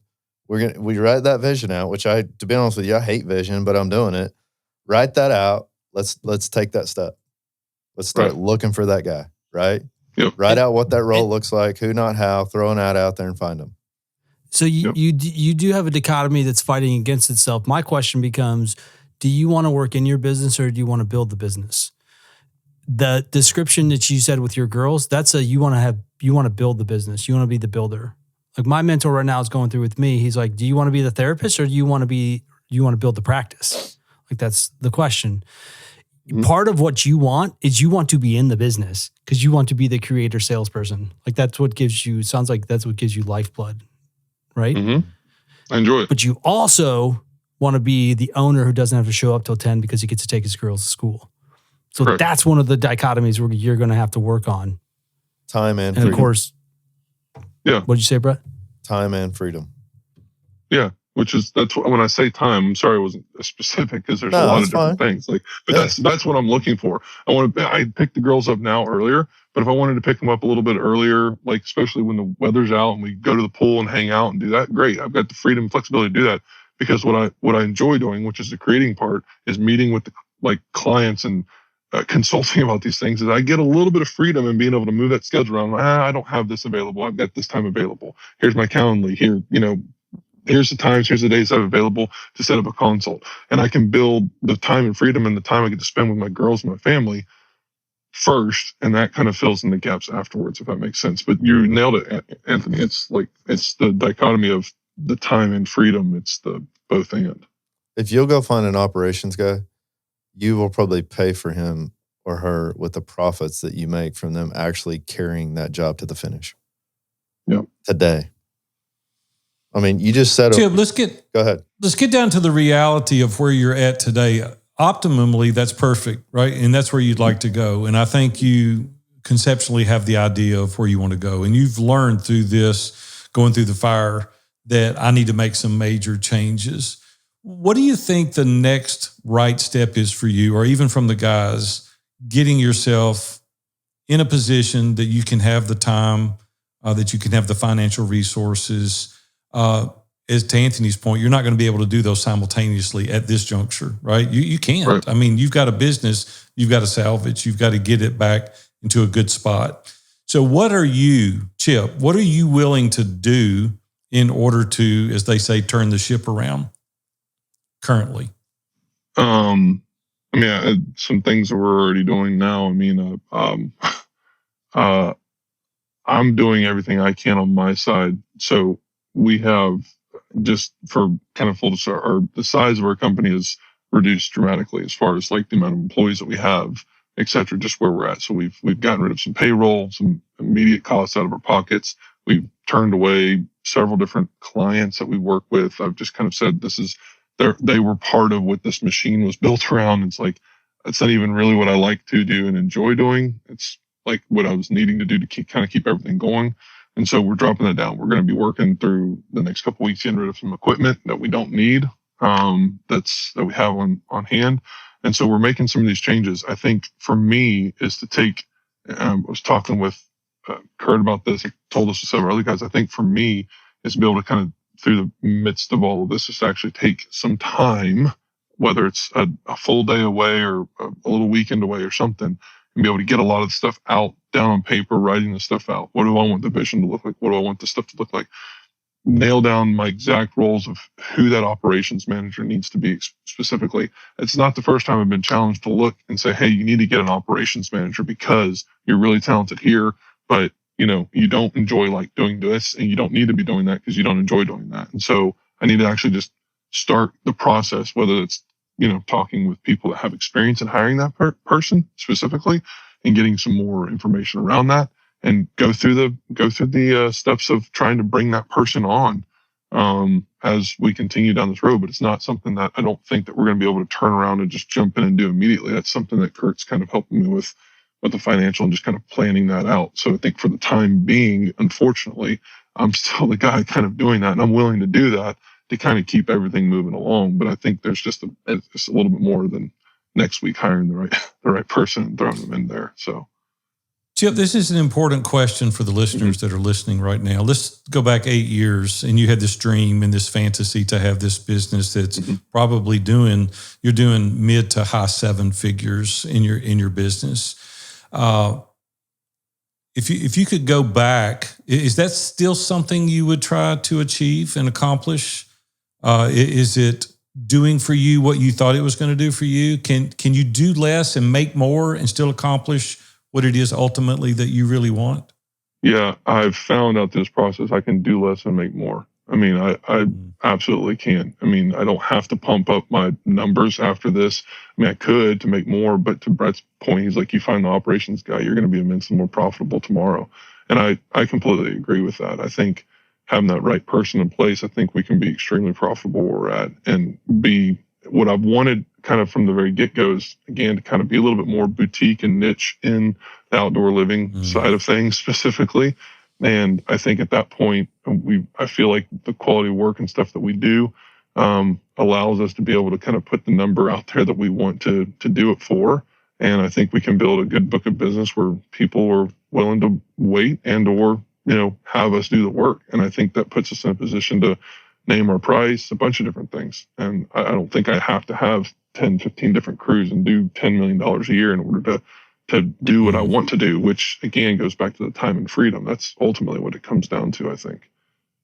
we write that vision out, which to be honest with you, I hate vision, but I'm doing it. Write that out. Let's take that step. Let's start looking for that guy, right? Yep. Write out what that role looks like, who, not how, throw an ad out there and find them. So you do have a dichotomy that's fighting against itself. My question becomes, do you want to work in your business or do you want to build the business? The description that you said with your girls, that's you want to build the business. You want to be the builder. Like my mentor right now is going through with me. He's like, do you want to be the therapist or do you want to build the practice? Like that's the question. Mm-hmm. Part of what you want is you want to be in the business because you want to be the creator salesperson. Like that's what sounds like that's what gives you lifeblood, right? Mm-hmm. I enjoy it. But you also want to be the owner who doesn't have to show up till 10 because he gets to take his girls to school. So Correct. That's one of the dichotomies where you're going to have to work on. Time and freedom. Of course. Yeah. What'd you say, Brett? Time and freedom. Yeah. That's when I say time. I'm sorry, I wasn't specific because there's a lot of different things. But that's what I'm looking for. I picked the girls up now earlier, but if I wanted to pick them up a little bit earlier, like especially when the weather's out and we go to the pool and hang out and do that, great. I've got the freedom and flexibility to do that because what I enjoy doing, which is the creating part, is meeting with the clients and consulting about these things. Is I get a little bit of freedom in being able to move that schedule around. I don't have this available. I've got this time available. Here's my calendar. Here, here's the times, here's the days I have available to set up a consult. And I can build the time and freedom and the time I get to spend with my girls and my family first. And that kind of fills in the gaps afterwards, if that makes sense. But you nailed it, Anthony. It's the dichotomy of the time and freedom. It's the both and. If you'll go find an operations guy, you will probably pay for him or her with the profits that you make from them actually carrying that job to the finish. Yep. Today. I mean, you just said... Chip, go ahead. Let's get down to the reality of where you're at today. Optimally, that's perfect, right? And that's where you'd like to go. And I think you conceptually have the idea of where you want to go. And you've learned through this, going through the fire, that I need to make some major changes. What do you think the next right step is for you, or even from the guys, getting yourself in a position that you can have the time, that you can have the financial resources? As to Anthony's point, you're not going to be able to do those simultaneously at this juncture, right? You can't. Right. I mean, you've got a business, you've got to salvage, you've got to get it back into a good spot. So what are you, Chip, what are you willing to do in order to, as they say, turn the ship around currently? Some things that we're already doing now. I'm doing everything I can on my side. So we have, just for kind of full disclosure, the size of our company is reduced dramatically as far as like the amount of employees that we have, et cetera, just where we're at. So we've gotten rid of some payroll, some immediate costs out of our pockets. We've turned away several different clients that we work with. I've just kind of said they were part of what this machine was built around. It's like, it's not even really what I like to do and enjoy doing. It's like what I was needing to do to keep everything going. And so we're dropping that down. We're going to be working through the next couple of weeks, getting rid of some equipment that we don't need, that we have on hand. And so we're making some of these changes. I think for me is to take, I was talking with Kurt about this. He told us to several other guys. I think for me is to be able to kind of, through the midst of all of this, is to actually take some time, whether it's a full day away or a little weekend away or something, and be able to get a lot of the stuff out, down on paper, writing the stuff out. What do I want the vision to look like? What do I want the stuff to look like? nail down my exact roles of who that operations manager needs to be specifically. It's not the first time I've been challenged to look and say, hey, you need to get an operations manager because you're really talented here, but you don't enjoy like doing this, and you don't need to be doing that because you don't enjoy doing that. And so I need to actually just start the process, whether it's, talking with people that have experience in hiring that person specifically and getting some more information around that, and go through the steps of trying to bring that person on as we continue down this road. But it's not something that I don't think that we're going to be able to turn around and just jump in and do immediately. That's something that Kurt's kind of helping me with the financial and just kind of planning that out. So I think for the time being, unfortunately, I'm still the guy kind of doing that, and I'm willing to do that to kind of keep everything moving along. But I think there's just a little bit more than next week hiring the right person and throwing them in there. So. Chip, this is an important question for the listeners that are listening right now. Let's go back 8 years, and you had this dream and this fantasy to have this business that's probably you're doing mid to high seven figures in your business. If you could go back, is that still something you would try to achieve and accomplish? Is it doing for you what you thought it was going to do for you? Can you do less and make more and still accomplish what it is ultimately that you really want? Yeah, I've found out this process, I can do less and make more. I mean, I absolutely can. I mean, I don't have to pump up my numbers after this. I mean, I could to make more, but to Brett's point, he's like, you find the operations guy, you're going to be immensely more profitable tomorrow. And I completely agree with that. I think having that right person in place, I think we can be extremely profitable where we're at and be what I've wanted kind of from the very get-go is, again, to kind of be a little bit more boutique and niche in the outdoor living side of things specifically. And I think at that point, I feel like the quality of work and stuff that we do allows us to be able to kind of put the number out there that we want to do it for. And I think we can build a good book of business where people are willing to wait and or, have us do the work. And I think that puts us in a position to name our price, a bunch of different things. And I don't think I have to have 10, 15 different crews and do $10 million a year in order to do what I want to do, which again goes back to the time and freedom. That's ultimately what it comes down to, I think.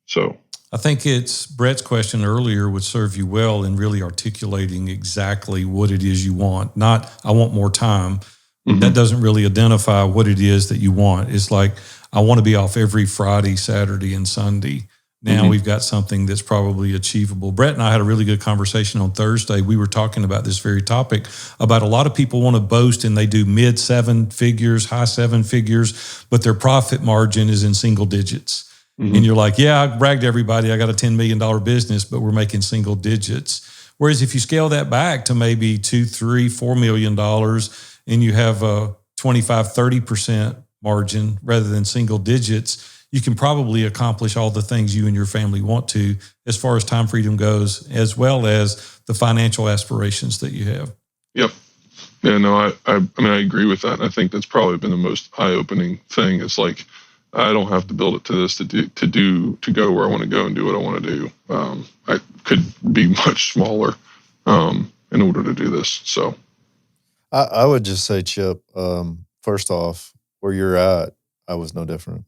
So I think it's Brett's question earlier would serve you well in really articulating exactly what it is you want. Not, I want more time. That doesn't really identify what it is that you want. It's like, I want to be off every Friday, Saturday, and Sunday. Now we've got something that's probably achievable. Brett and I had a really good conversation on Thursday. We were talking about this very topic, about a lot of people want to boast and they do mid seven figures, high seven figures, but their profit margin is in single digits. And you're like, yeah, I bragged to everybody, I got a $10 million business, but we're making single digits. Whereas if you scale that back to maybe $2, $3, $4 million and you have a 25, 30% margin rather than single digits, you can probably accomplish all the things you and your family want to as far as time freedom goes, as well as the financial aspirations that you have. Yep. Yeah, no, I mean, I agree with that. And I think that's probably been the most eye-opening thing. It's like, I don't have to build it to this to go where I want to go and do what I want to do. I could be much smaller in order to do this. So I would just say, Chip, first off, where you're at, I was no different.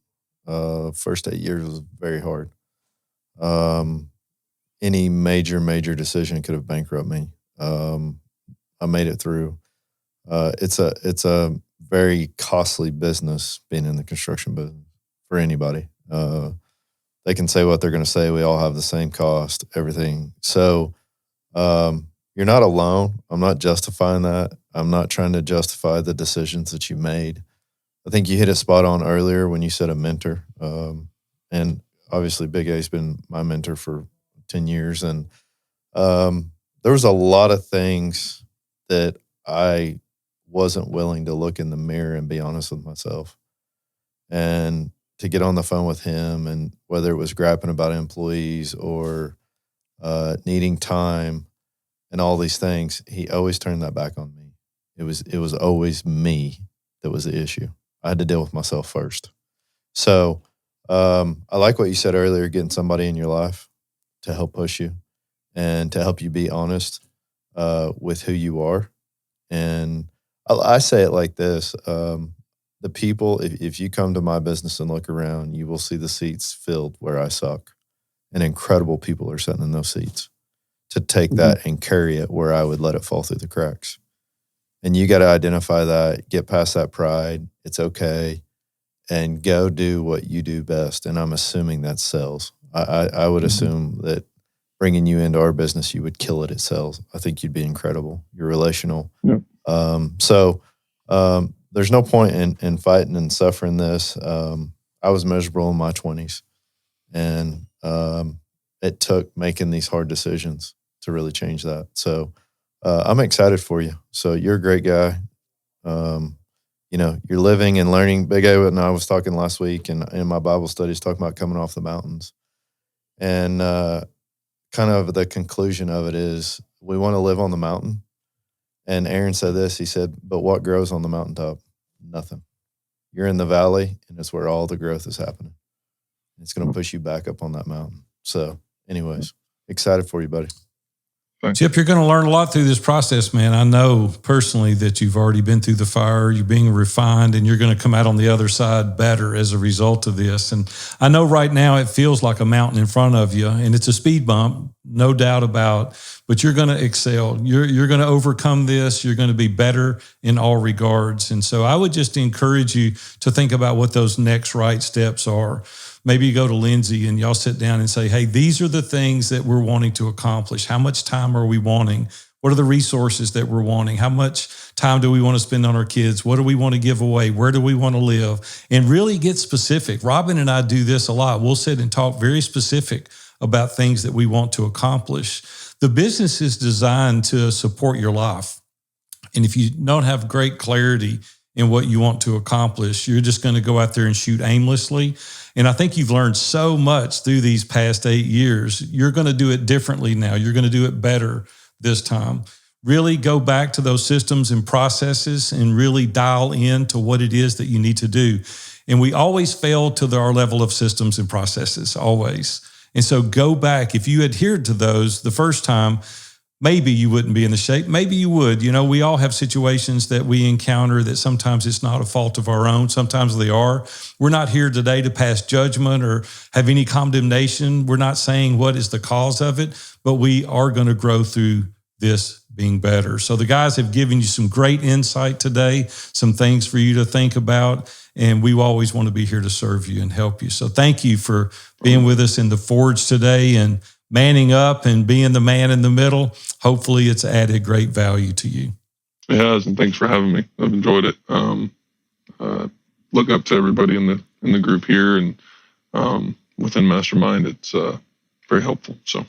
First 8 years was very hard. Any major decision could have bankrupted me. I made it through. It's a very costly business being in the construction business for anybody. They can say what they're going to say. We all have the same cost, everything. So you're not alone. I'm not justifying that. I'm not trying to justify the decisions that you made. I think you hit a spot on earlier when you said a mentor. And obviously Big A's been my mentor for 10 years. And there was a lot of things that I wasn't willing to look in the mirror and be honest with myself. And to get on the phone with him, and whether it was griping about employees or needing time and all these things, he always turned that back on me. It was always me that was the issue. I had to deal with myself first. So I like what you said earlier, getting somebody in your life to help push you and to help you be honest with who you are. And I say it like this. The people, if you come to my business and look around, you will see the seats filled where I suck. and incredible people are sitting in those seats to take that and carry it where I would let it fall through the cracks. And you got to identify that, get past that pride. It's okay. And go do what you do best. And I'm assuming that's sales. I would assume that bringing you into our business, you would kill it at sales. I think you'd be incredible. You're relational. Yep. There's no point in fighting and suffering this. I was miserable in my 20s. And it took making these hard decisions to really change that. So I'm excited for you. So you're a great guy. You're living and learning. Big A and I was talking last week and in my Bible studies talking about coming off the mountains. And kind of the conclusion of it is we want to live on the mountain. And Aaron said this, he said, but what grows on the mountaintop? Nothing. You're in the valley and it's where all the growth is happening. It's going to push you back up on that mountain. So anyways, excited for you, buddy. Chip, you're going to learn a lot through this process, man. I know personally that you've already been through the fire, you're being refined, and you're going to come out on the other side better as a result of this. And I know right now it feels like a mountain in front of you, and it's a speed bump, no doubt about, but you're going to excel. You're going to overcome this. You're going to be better in all regards. And so I would just encourage you to think about what those next right steps are. Maybe you go to Lindsay and y'all sit down and say, hey, these are the things that we're wanting to accomplish. How much time are we wanting? What are the resources that we're wanting? How much time do we want to spend on our kids? What do we want to give away? Where do we want to live? And really get specific. Robin and I do this a lot. We'll sit and talk very specific about things that we want to accomplish. The business is designed to support your life. And if you don't have great clarity in what you want to accomplish, you're just going to go out there and shoot aimlessly. And I think you've learned so much through these past 8 years. You're going to do it differently now. You're going to do it better this time. Really go back to those systems and processes and really dial in to what it is that you need to do. And we always fail to our level of systems and processes, always. And so go back. If you adhered to those the first time, maybe you wouldn't be in the shape. Maybe you would. You know, we all have situations that we encounter that sometimes it's not a fault of our own. Sometimes they are. We're not here today to pass judgment or have any condemnation. We're not saying what is the cause of it, but we are going to grow through this being better. So the guys have given you some great insight today, some things for you to think about, and we always want to be here to serve you and help you. So thank you for being with us in the Forge today and manning up and being the man in the middle. Hopefully it's added great value to you. It has, and thanks for having me. I've enjoyed it. Look up to everybody in the group here and within Mastermind. It's very helpful. So,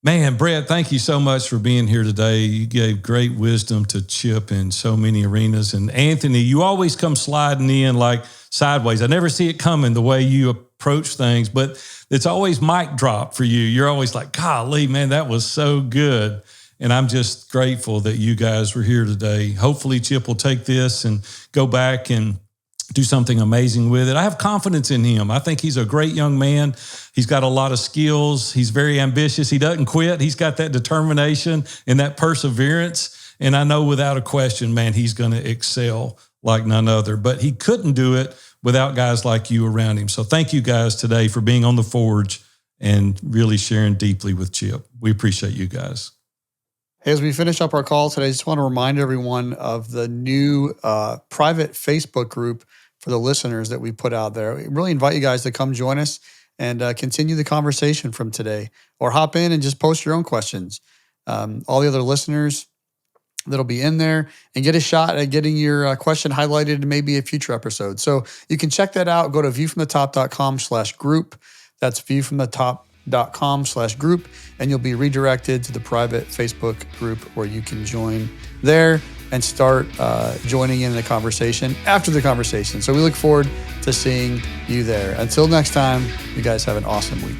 man, Brett, thank you so much for being here today. You gave great wisdom to Chip in so many arenas. And Anthony, you always come sliding in like sideways. I never see it coming the way you approach things, but it's always mic drop for you. You're always like, golly, man, that was so good. And I'm just grateful that you guys were here today. Hopefully Chip will take this and go back and do something amazing with it. I have confidence in him. I think he's a great young man. He's got a lot of skills. He's very ambitious. He doesn't quit. He's got that determination and that perseverance. And I know without a question, man, he's going to excel like none other. But he couldn't do it without guys like you around him. So thank you guys today for being on the Forge and really sharing deeply with Chip. We appreciate you guys. Hey, as we finish up our call today, I just want to remind everyone of the new private Facebook group for the listeners that we put out there. We really invite you guys to come join us and continue the conversation from today, or hop in and just post your own questions. All the other listeners that'll be in there and get a shot at getting your question highlighted in maybe a future episode. So you can check that out. Go to viewfromthetop.com/group. That's viewfromthetop.com/group, and you'll be redirected to the private Facebook group where you can join there and start joining in the conversation after the conversation. So we look forward to seeing you there. Until next time, you guys have an awesome week.